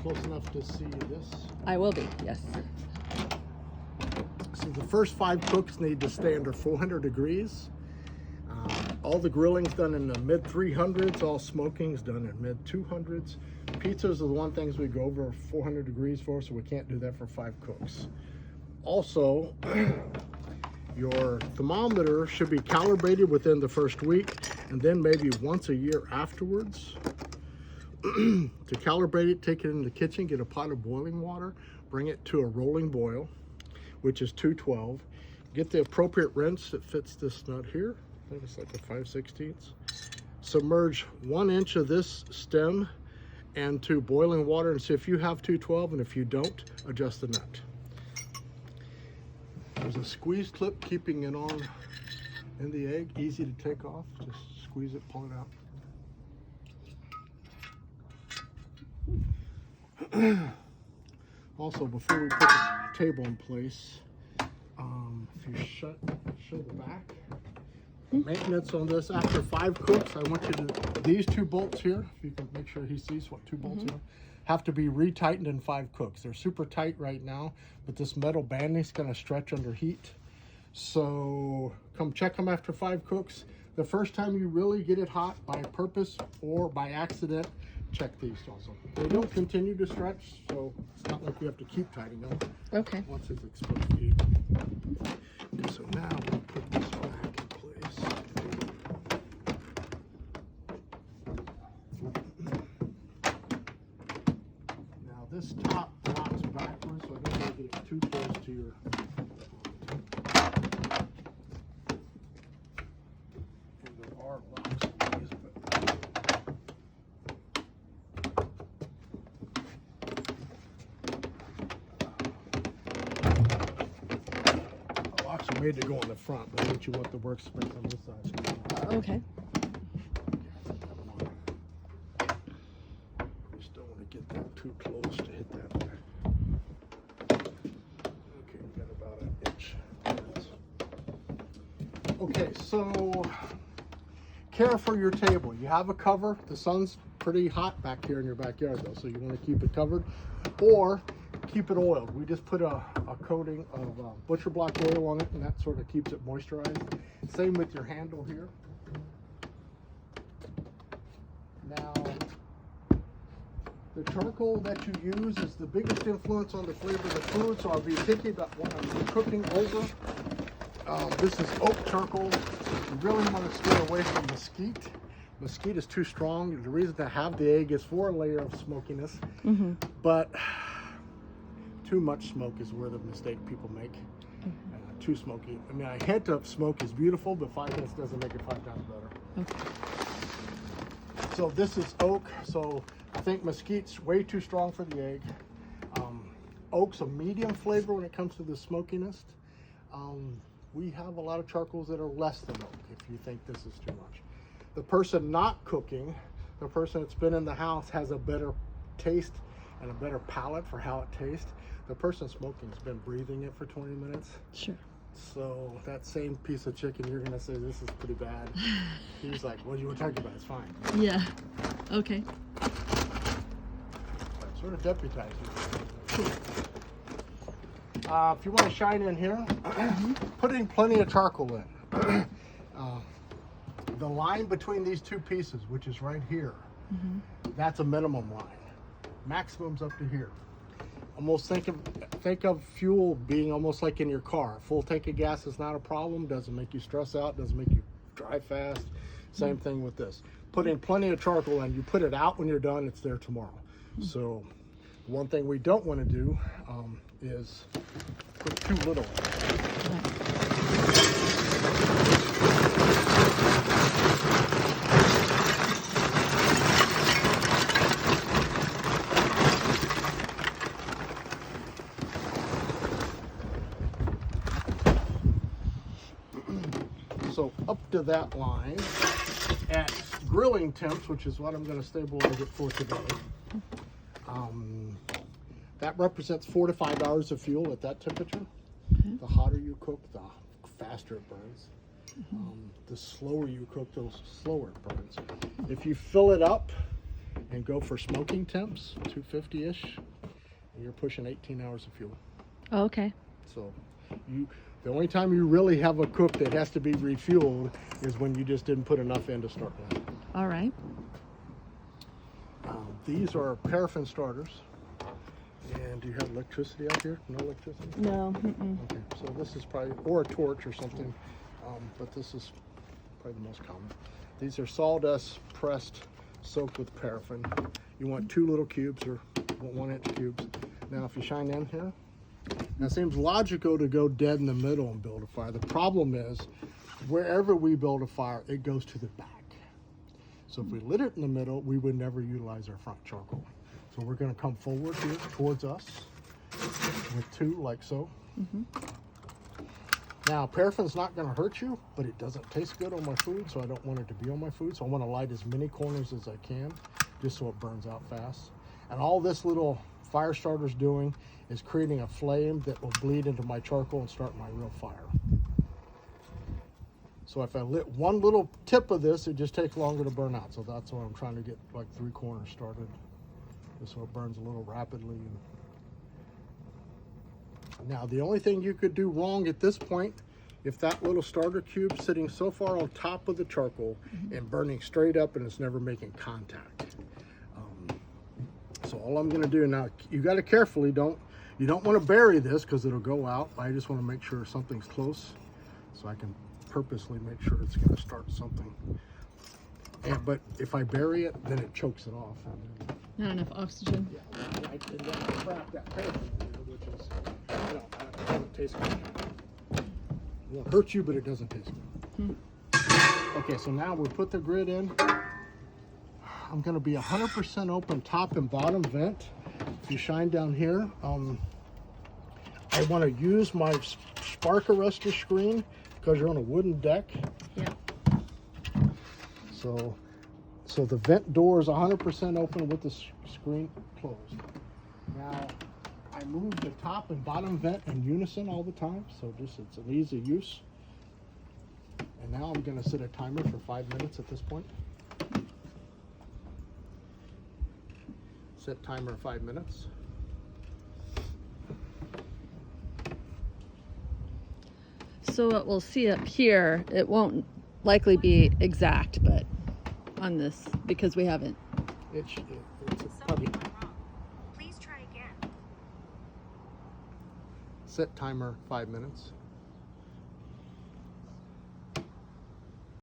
close enough to see this? I will be, yes. So the first 5 cooks need to stay under 400 degrees. All the grilling's done in the mid 300s. All smoking's done in mid 200s. Pizzas are the one things we go over 400 degrees for, so we can't do that for 5 cooks. Also, your thermometer should be calibrated within the first week, and then maybe once a year afterwards. To calibrate it, take it in the kitchen, get a pot of boiling water, bring it to a rolling boil, which is 212. Get the appropriate wrench that fits this nut here. I think it's like a 5/16. Submerge 1 inch of this stem into boiling water and see if you have 212, and if you don't, adjust the nut. There's a squeeze clip keeping it on in the egg, easy to take off. Just squeeze it, pull it out. Also, before we put the table in place, if you show the back, maintenance on this, after 5 cooks, I want you to, these 2 bolts here, if you can make sure he sees what 2 bolts are, have to be retightened in 5 cooks. They're super tight right now, but this metal banding is going to stretch under heat. So come check them after 5 cooks. The first time you really get it hot by purpose or by accident, check these also. They don't continue to stretch, so it's not like you have to keep tightening them. Okay. Once it's exposed to heat. Okay, so now we'll put this back in place. Now this top locks backwards, so I don't want to get it too close to your. And there are locks in these, but locks are made to go on the front, but I want you want the workspace on this side. Okay. Just don't want to get that too close to hit that. Okay, we got about an inch. Okay, so care for your table. You have a cover. The sun's pretty hot back here in your backyard though, so you want to keep it covered, or keep it oiled. We just put a coating of butcher block oil on it, and that sort of keeps it moisturized. Same with your handle here. Now, the charcoal that you use is the biggest influence on the flavor of the food, so I'll be thinking about what I'm cooking over. This is oak charcoal. You really want to stay away from mesquite. Mesquite is too strong. The reason to have the egg is for a layer of smokiness, but too much smoke is where the mistake people make. Too smoky. I mean, a hint of smoke is beautiful, but 5 minutes doesn't make it 5 times better. Okay. So this is oak, so I think mesquite's way too strong for the egg. Oak's a medium flavor when it comes to the smokiness. We have a lot of charcoals that are less than oak if you think this is too much. The person not cooking, the person that's been in the house, has a better taste and a better palate for how it tastes. The person smoking has been breathing it for 20 minutes. Sure. So that same piece of chicken, you're gonna say this is pretty bad. He's like, what do you want to talk about? It's fine. Yeah. Okay. Sort of deputize you. If you want to shine in here, putting plenty of charcoal in. The line between these 2 pieces, which is right here, that's a minimum line. Maximum's up to here. Almost think of fuel being almost like in your car. A full tank of gas is not a problem. Doesn't make you stress out. Doesn't make you drive fast. Same thing with this. Put in plenty of charcoal, and you put it out when you're done. It's there tomorrow. So one thing we don't want to do is put too little. So up to that line at grilling temps, which is what I'm going to stabilize it for today. That represents 4 to 5 hours of fuel at that temperature. The hotter you cook, the faster it burns. The slower you cook, the slower it burns. If you fill it up and go for smoking temps, 250-ish, and you're pushing 18 hours of fuel. Oh, okay. So the only time you really have a cook that has to be refueled is when you just didn't put enough in to start with. All right. These are paraffin starters. And do you have electricity out here? No electricity? No. Mm-mm. Okay, so this is probably, or a torch or something, but this is probably the most common. These are sawdust pressed, soaked with paraffin. You want 2 little cubes or 1-inch cubes. Now if you shine in here, now it seems logical to go dead in the middle and build a fire. The problem is, wherever we build a fire, it goes to the back. So if we lit it in the middle, we would never utilize our front charcoal. So we're going to come forward here towards us with 2 like so. Mm-hmm. Now paraffin's not going to hurt you, but it doesn't taste good on my food, so I don't want it to be on my food. So I want to light as many corners as I can, just so it burns out fast. And all this little fire starter's doing is creating a flame that will bleed into my charcoal and start my real fire. So if I lit one little tip of this, it just takes longer to burn out. So that's why I'm trying to get like 3 corners started, just so it burns a little rapidly. Now the only thing you could do wrong at this point, if that little starter cube sitting so far on top of the charcoal and burning straight up and it's never making contact. So all I'm going to do now, you got to carefully you don't want to bury this because it'll go out. I just want to make sure something's close, so I can purposely make sure it's going to start something. But if I bury it, then it chokes it off. Not enough oxygen. Yeah, and then I trap that paraffin in there, which is, it doesn't taste good. It won't hurt you, but it doesn't taste good. Okay, so now we put the grid in. I'm going to be 100% open top and bottom vent. If you shine down here, I want to use my spark arrestor screen because you're on a wooden deck. Yeah. So the vent door is 100% open with the screen closed. Now, I move the top and bottom vent in unison all the time, so it's an easy use. And now I'm going to set a timer for 5 minutes at this point. Set timer 5 minutes. So what we'll see up here, it won't likely be exact, but on this, because we haven't. It's probably Something went wrong. Please try again. set timer 5 minutes.